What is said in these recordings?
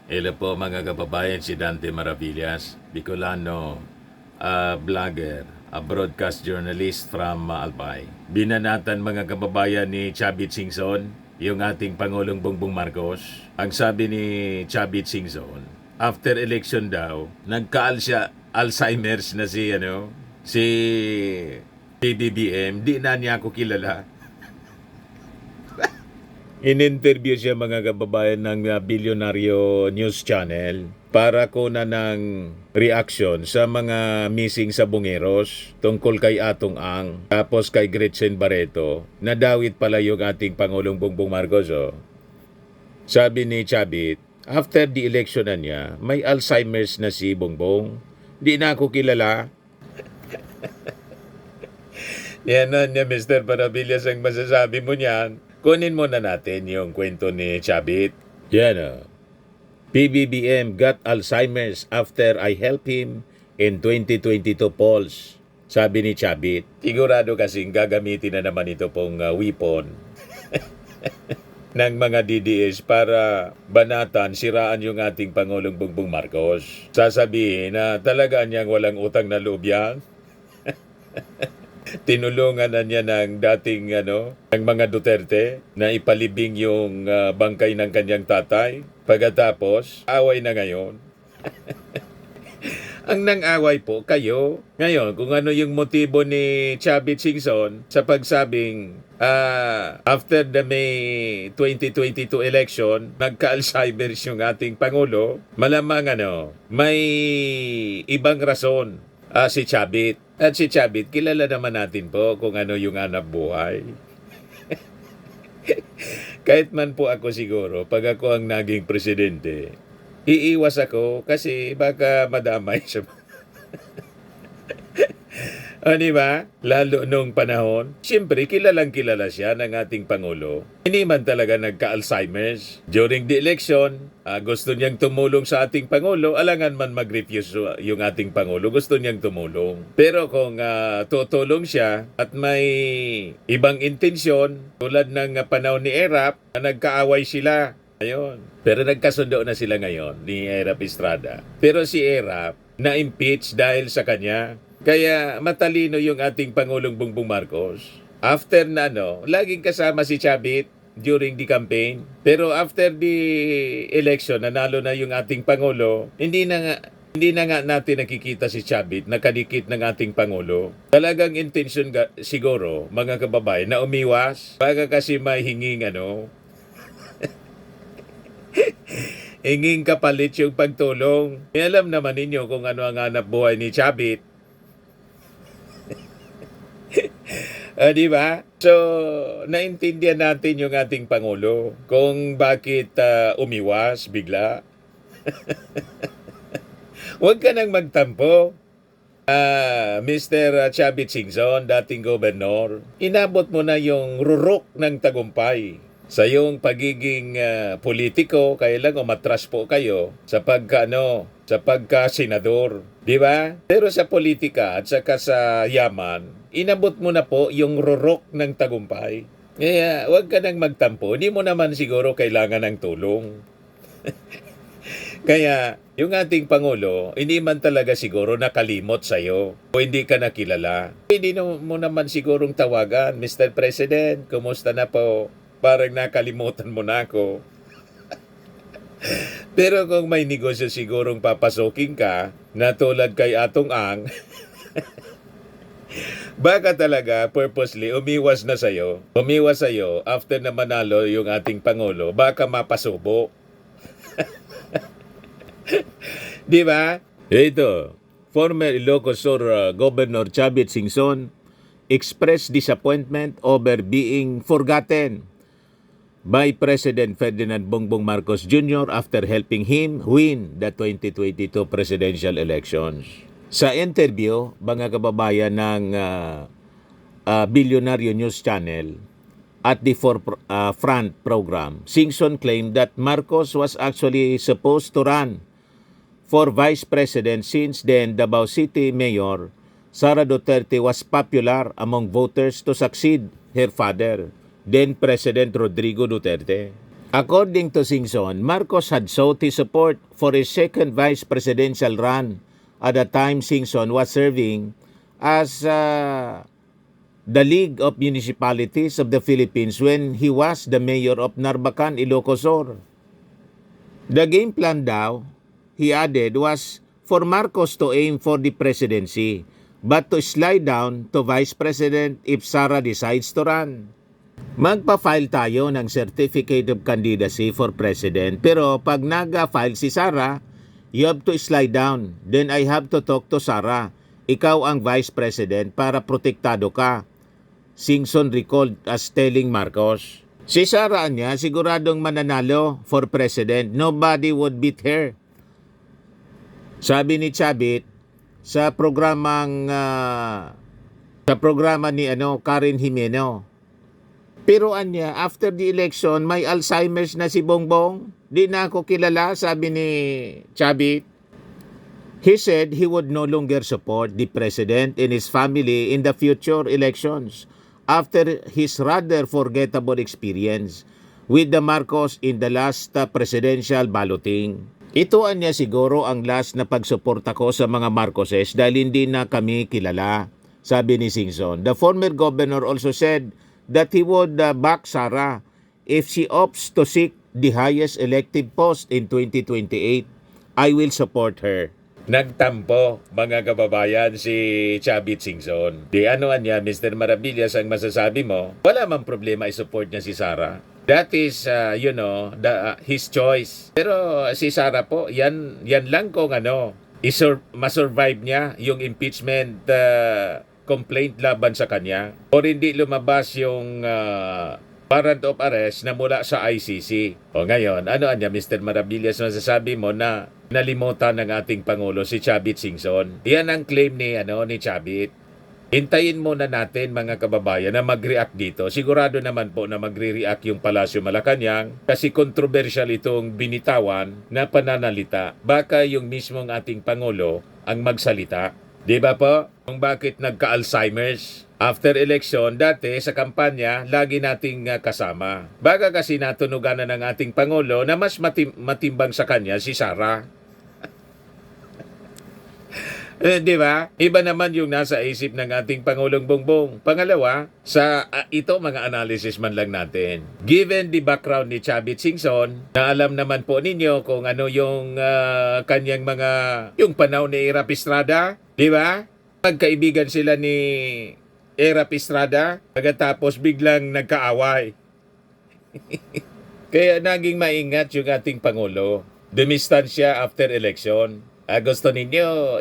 Hello po mga kababayan, si Dante Maravillas, Bicolano, vlogger, a broadcast journalist from Albay. Binanatan mga kababayan ni Chavit Singson, yung ating Pangulong Bongbong Marcos. Ang sabi ni Chavit Singson, after election daw, Alzheimer's na si PBBM, di na niya ako kilala. In-interview siya mga kababayan ng Bilyonaryo News Channel para kuna ng reaction sa mga missing sa Bungeros tungkol kay Atong Ang tapos kay Gretchen Barreto. Nadawit pala yung ating Pangulong Bongbong Marcos. Oh. Sabi ni Chavit, after the election na niya, may Alzheimer's na si Bongbong. Di na ako kilala. Yan na niya, Mr. Parabillas, ang masasabi mo niyan. Kunin muna natin yung kwento ni Chavit. Yan o. PBBM got Alzheimer's after I helped him in 2022 polls. Sabi ni Chavit. Sigurado kasing gagamitin na naman ito pong weapon ng mga DDS para banatan, siraan yung ating Pangulong Bongbong Marcos. Sasabihin na talaga niyang walang utang na loob yan. Tinulungan na niya ng dating ng mga Duterte na ipalibing yung bangkay ng kanyang tatay. Pagkatapos, away na ngayon. Ang nang-away po kayo. Ngayon, kung ano yung motibo ni Chavit Singson sa pagsabing after the May 2022 election, nagka-Alzheimer's yung ating Pangulo, malamang may ibang rason si Chavit. At si Chavit, kilala naman natin po kung ano yung hanap buhay. Kahit man po ako siguro, pag ako ang naging presidente, iiwas ako kasi baka madamay siya. O diba? Lalo nung panahon, siyempre kilalang kilala siya ng ating Pangulo. Hindi man talaga nagka-Alzheimer's. During the election, gusto niyang tumulong sa ating Pangulo, alangan man mag-refuse yung ating Pangulo, gusto niyang tumulong. Pero kung tutulong siya at may ibang intensyon, tulad ng panahon ni Erap, na nagkaaway sila. Ayun. Pero nagkasundo na sila ngayon ni Erap Estrada. Pero si Erap, na-impeach dahil sa kanya. Kaya matalino yung ating Pangulong Bongbong Marcos. After na laging kasama si Chavit during the campaign. Pero after the election, nanalo na yung ating Pangulo, hindi na nga natin nakikita si Chavit nakadikit ng ating Pangulo. Talagang intention siguro, mga kababayan, na umiwas. Baka kasi may hinging hinging kapalit yung pagtulong. Alam naman ninyo kung ano ang hanap buhay ni Chavit. Di ba? So, naintindihan natin yung ating Pangulo kung bakit umiwas bigla. Huwag ka nang magtampo. Mr. Chavit Singson, dating gobernador, inabot mo na yung rurok ng tagumpay sa iyong pagiging politiko. Kaya lang umatras po kayo sa pagka-senador. Di ba? Pero sa politika at saka sa yaman, inabot mo na po yung rurok ng tagumpay. Kaya huwag ka nang magtampo. Hindi mo naman siguro kailangan ng tulong. Kaya yung ating Pangulo, hindi man talaga siguro nakalimot sa'yo o hindi ka nakilala. Hindi mo naman sigurong tawagan, Mr. President, kumusta na po? Parang nakalimutan mo na ako. Pero kung may negosyo sigurong papasokin ka, na tulad kay Atong Ang, baka talaga purposely umiwas sa'yo after na manalo yung ating Pangulo, baka mapasubo. Di ba? Ito, former Ilocos Sur Governor Chavit Singson expressed disappointment over being forgotten by President Ferdinand Bongbong Marcos Jr. after helping him win the 2022 presidential elections. Sa interview, mga kababayan ng Bilyonaryo News Channel at the Forefront program, Singson claimed that Marcos was actually supposed to run for Vice President since then Davao City Mayor Sara Duterte was popular among voters to succeed her father, then President Rodrigo Duterte. According to Singson, Marcos had sought his support for his second vice presidential run at the time Singson was serving as the League of Municipalities of the Philippines when he was the mayor of Narbacan, Ilocos Sur. The game plan daw, he added, was for Marcos to aim for the presidency but to slide down to vice president if Sara decides to run. Magpa-file tayo ng Certificate of Candidacy for President pero pag naga-file si Sara, you have to slide down. Then I have to talk to Sara. Ikaw ang Vice President para protektado ka. Singson recalled as telling Marcos. Si Sara niya siguradong mananalo for President. Nobody would beat her. Sabi ni Chavit sa programa ni Karen Jimeno. Pero anya, after the election, may Alzheimer's na si Bongbong. Di na ako kilala, sabi ni Chavit. He said he would no longer support the president and his family in the future elections after his rather forgettable experience with the Marcos in the last presidential balloting. Ito anya siguro ang last na pagsuporta ko sa mga Marcoses dahil hindi na kami kilala, sabi ni Singson. The former governor also said that he would back Sara if she opts to seek the highest elective post in 2028. I will support her. Nagtampo, mga kababayan, si Chavit Singson. Di anoan niya, Mr. Maravillas, ang masasabi mo, wala mang problema i-support niya si Sara. That is, his choice. Pero si Sara po, yan lang kung masurvive niya yung impeachment complaint laban sa kanya o hindi lumabas yung warrant of arrest na mula sa ICC. O ngayon, niya, Mr. Maravillas, masasabi mo na nalimutan ng ating Pangulo si Chavit Singson. Yan ang claim ni Chavit. Hintayin muna natin mga kababayan na mag-react dito. Sigurado naman po na magre-react yung Palasyo Malacanang kasi controversial itong binitawan na pananalita. Baka yung mismong ating Pangulo ang magsalita. Di ba po? Kung bakit nagka-Alzheimer's? After election, dati sa kampanya, lagi nating kasama. Baka kasi natunugan na ng ating Pangulo na mas matimbang sa kanya si Sara. Di ba? Iba naman yung nasa isip ng ating Pangulong Bongbong. Pangalawa, sa ito mga analysis man lang natin. Given the background ni Chavit Singson, na alam naman po ninyo kung ano yung kanyang yung panahon ni Erap Estrada, di ba? Magkaibigan sila ni Erap Estrada, pagkatapos biglang nagkaaway. Kaya naging maingat yung ating Pangulo. Dumistansya after election. Gusto ninyo,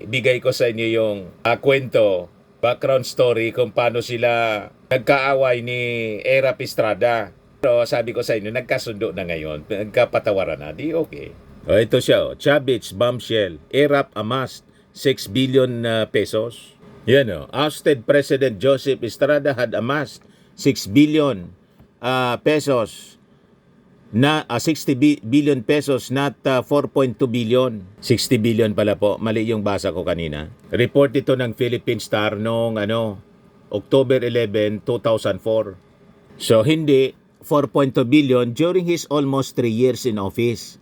ibigay ko sa inyo yung kwento, background story kung paano sila nagkaaway ni Erap Estrada. Pero sabi ko sa inyo, nagkasundo na ngayon. Nagkapatawaran na. Di okay. Ito siya, Chavit's bombshell. Erap amassed 6 billion pesos. Yan ousted President Joseph Estrada had amassed 6 billion pesos. 60 billion pesos, not 4.2 billion. 60 billion pala po. Mali yung basa ko kanina. Report ito ng Philippine Star noong October 11, 2004. So hindi 4.2 billion during his almost 3 years in office.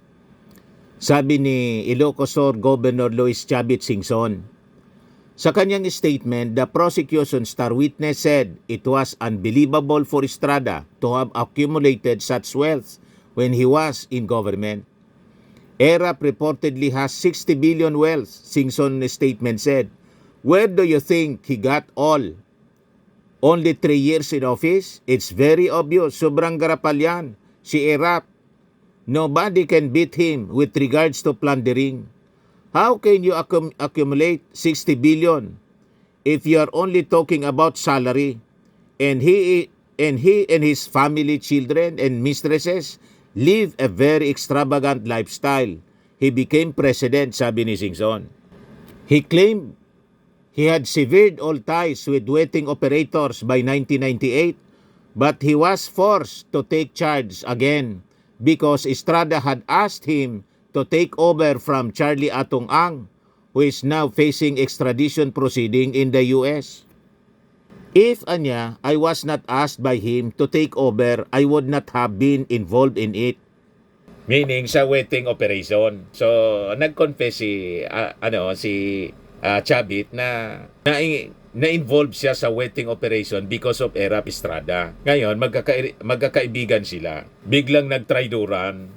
Sabi ni Ilocos Sur Governor Luis Chavit Singson. Sa kanyang statement, the prosecution star witness said it was unbelievable for Estrada to have accumulated such wealth when he was in government. Erap reportedly has 60 billion wealth, Singson statement said. Where do you think he got all? Only 3 years in office? It's very obvious. Sobrang garapal yan. Si Erap. Nobody can beat him with regards to plundering. How can you accumulate 60 billion if you are only talking about salary and he and his family, children and mistresses live a very extravagant lifestyle? He became president, sabi ni Singson. He claimed he had severed all ties with wetting operators by 1998, but he was forced to take charge again because Estrada had asked him to take over from Charlie Atong Ang, who is now facing extradition proceeding in the US. If anya, I was not asked by him to take over, I would not have been involved in it. Meaning sa wetting operation. So, nag-confess si Chavit na-involve siya sa wetting operation because of Erap Estrada. Ngayon, magkakaibigan sila. Biglang nagtraiduran.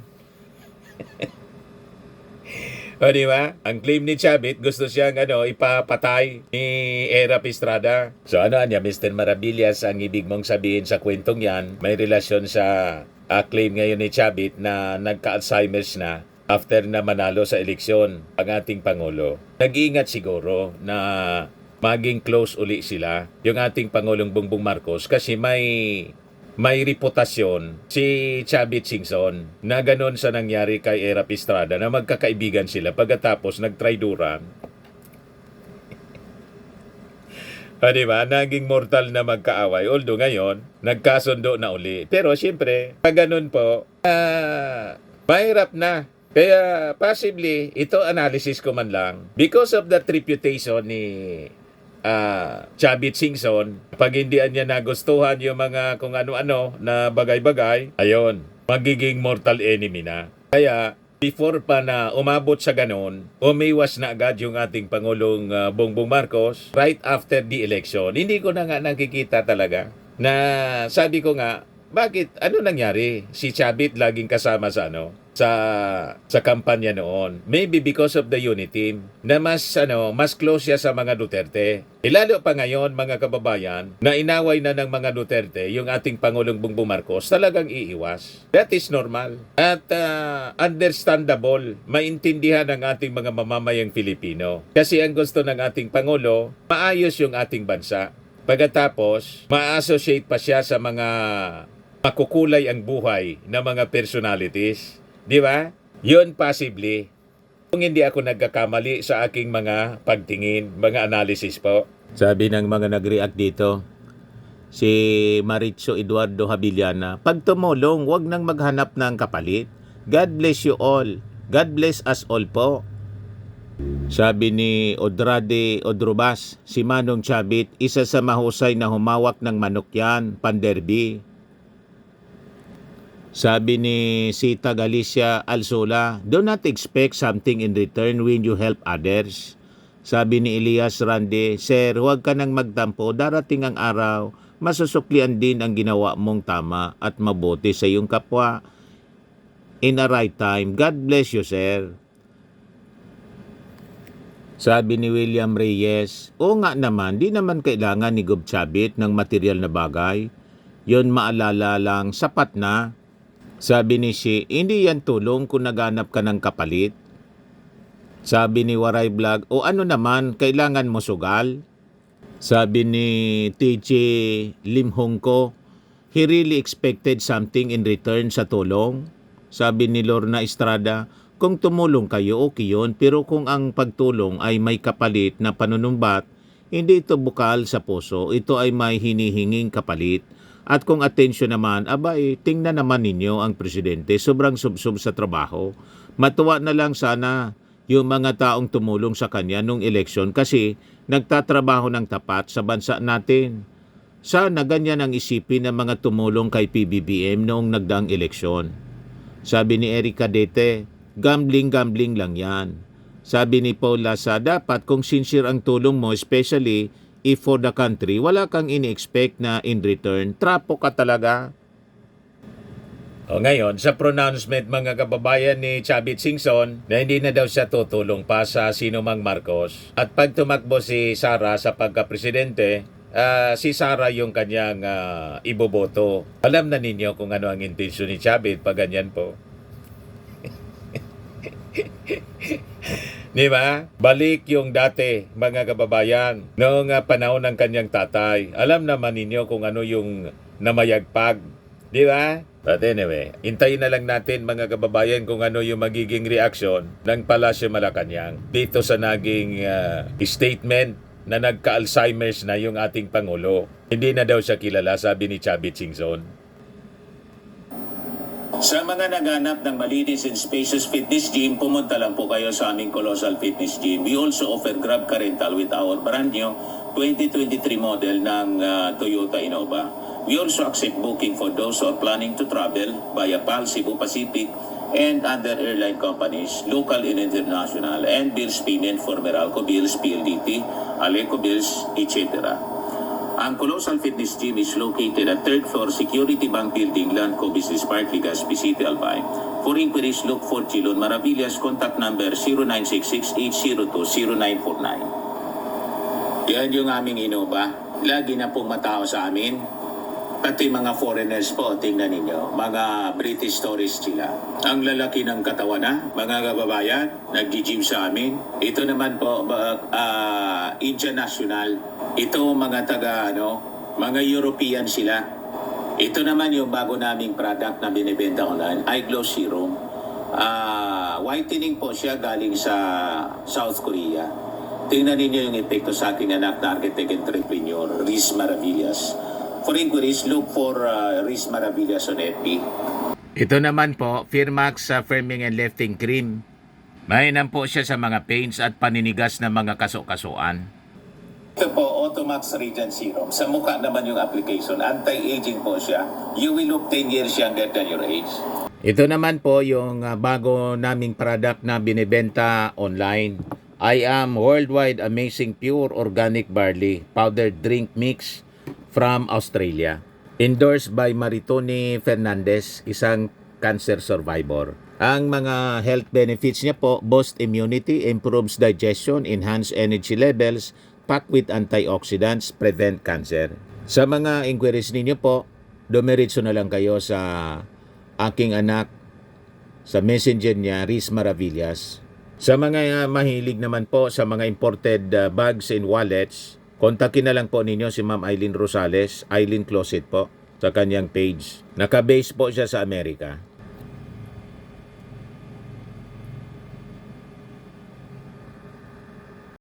O, di ba? Ang claim ni Chavit, gusto siyang ipapatay ni Erap Estrada. So niya, Mr. Maravillas, ang ibig mong sabihin sa kwentong yan, may relasyon sa claim ngayon ni Chavit na nagka-Alzheimer's na after na manalo sa eleksyon ang ating Pangulo. Nag-iingat siguro na maging close uli sila, yung ating Pangulong Bongbong Marcos, kasi may reputasyon si Chavit Singson na ganun sa nangyari kay Erap Estrada na magkakaibigan sila pagkatapos nagtraiduran. Diba? Naging mortal na magkaaway. Although ngayon, nagkasundo na uli. Pero siyempre, pag ganun po, mahirap na. Kaya possibly, ito analysis ko man lang, because of that reputation ni Chavit Singson, pag hindi niya nagustuhan yung mga kung ano-ano na bagay-bagay, ayun, magiging mortal enemy na. Kaya, before pa na umabot sa ganon, umiwas na agad yung ating Pangulong Bongbong Marcos right after the election. Hindi ko na nga nakikita talaga na sabi ko nga, bakit? Ano nangyari? Si Chavit laging kasama sa kampanya noon. Maybe because of the unity team na mas close siya sa mga Duterte. Lalo pa ngayon, mga kababayan, na inaway na ng mga Duterte yung ating Pangulong Bongbong Marcos, talagang iiwas. That is normal. At understandable, maintindihan ng ating mga mamamayang Filipino. Kasi ang gusto ng ating Pangulo, maayos yung ating bansa. Pagkatapos, ma-associate pa siya sa mga makukulay ang buhay ng mga personalities. Di ba? Yun possibly. Kung hindi ako nagkakamali sa aking mga pagtingin, mga analysis po. Sabi ng mga nag-react dito, si Maritzo Eduardo Habiliana, pag tumulong, huwag nang maghanap ng kapalit. God bless you all. God bless us all po. Sabi ni Odrade Odrobas, si Manong Chavit, isa sa mahusay na humawak ng manok yan, panderby. Sabi ni Sita Galicia Alsola, do not expect something in return when you help others. Sabi ni Elias Rande, Sir, huwag ka nang magtampo, darating ang araw, masusuklian din ang ginawa mong tama at mabuti sa iyong kapwa. In a right time, God bless you, Sir. Sabi ni William Reyes, o nga naman, di naman kailangan ni Gob Chavit ng material na bagay. Yon maalala lang, sapat na. Sabi ni Shi, hindi yan tulong kung naghanap ka ng kapalit. Sabi ni Waray Vlog, o ano naman, kailangan mo sugal? Sabi ni TJ Limhongko, he really expected something in return sa tulong. Sabi ni Lorna Estrada, kung tumulong kayo, okay yun, pero kung ang pagtulong ay may kapalit na panunumbat, hindi ito bukal sa puso, ito ay may hinihinging kapalit. At kung atensyon naman, tingnan naman ninyo ang presidente, sobrang subsub sa trabaho. Matuwa na lang sana yung mga taong tumulong sa kanya nung eleksyon kasi nagtatrabaho ng tapat sa bansa natin. Sana ganyan ang isipin ng mga tumulong kay PBBM noong nagdaang eleksyon. Sabi ni Eric Cadete, gambling lang yan. Sabi ni Paul Lasa, dapat kung sincere ang tulong mo, especially if for the country, wala kang ini-expect na in return, trapo ka talaga. O ngayon, sa pronouncement mga kababayan ni Chavit Singson na hindi na daw siya tutulong pa sa sinumang Marcos. At pag tumakbo si Sara sa pagka-presidente, si Sara yung kanyang iboboto. Alam na ninyo kung ano ang intensyon ni Chavit pag ganyan po. Di ba? Balik yung dati, mga kababayan, noong panahon ng kanyang tatay. Alam naman ninyo kung ano yung namayagpag. Di ba? But anyway, hintayin na lang natin mga kababayan kung ano yung magiging reaksyon ng Palasyo Malacanang dito sa naging statement na nagka-Alzheimer's na yung ating Pangulo. Hindi na daw siya kilala, sabi ni Chavit Singson. Sa mga naghanap ng malinis and spacious fitness gym, pumunta lang po kayo sa aming Colossal Fitness Gym. We also offer Grab Car Rental with our brand new 2023 model ng Toyota Innova. We also accept booking for those who are planning to travel via PAL, Cebu Pacific, and other airline companies, local and international, and bills payment for Meralco Bills, PLDT, Aleco Bills, etc. Ang Colossal Fitness Gym is located at 3rd floor Security Bank Building, Lanco Business Park, Legazpi City, Albay. For inquiries, look for Chilon Maravillas. Contact number 0966-802-0949. Yan yung aming Innova. Lagi na pong matao sa amin. Pati mga foreigners po, tingnan ninyo, mga British tourists sila. Ang lalaki ng katawan na, mga kababayan, nag-gym sa amin. Ito naman po, Indian National. Ito mga mga European sila. Ito naman yung bago naming product na binibenta online, iGlow Serum. Whitening po siya galing sa South Korea. Tingnan ninyo yung epekto sa aking anak na architect entrepreneur, Riz Maravillas. For inquiries, look for Riz Maravillas on FB. Ito naman po, Firmax Firming and Lifting Cream. Mainam po siya sa mga pains at paninigas na mga kaso-kasuan. Ito po, Automax Radiant Serum. Sa mukha naman yung application. Anti-aging po siya. You will look 10 years younger than your age. Ito naman po yung bago naming product na binibenta online. I am Worldwide Amazing Pure Organic Barley Powdered Drink Mix from Australia. Endorsed by Maritoni Fernandez, isang cancer survivor. Ang mga health benefits niya po, boost immunity, improves digestion, enhance energy levels, packed with antioxidants, prevent cancer. Sa mga inquiries ninyo po, dumiretso na lang kayo sa aking anak, sa messenger niya, Riz Maravillas. Sa mga mahilig naman po sa mga imported bags and wallets, kontakin na lang po ninyo si Ma'am Eileen Rosales, Eileen Closet po, sa kanyang page. Naka-base po siya sa Amerika.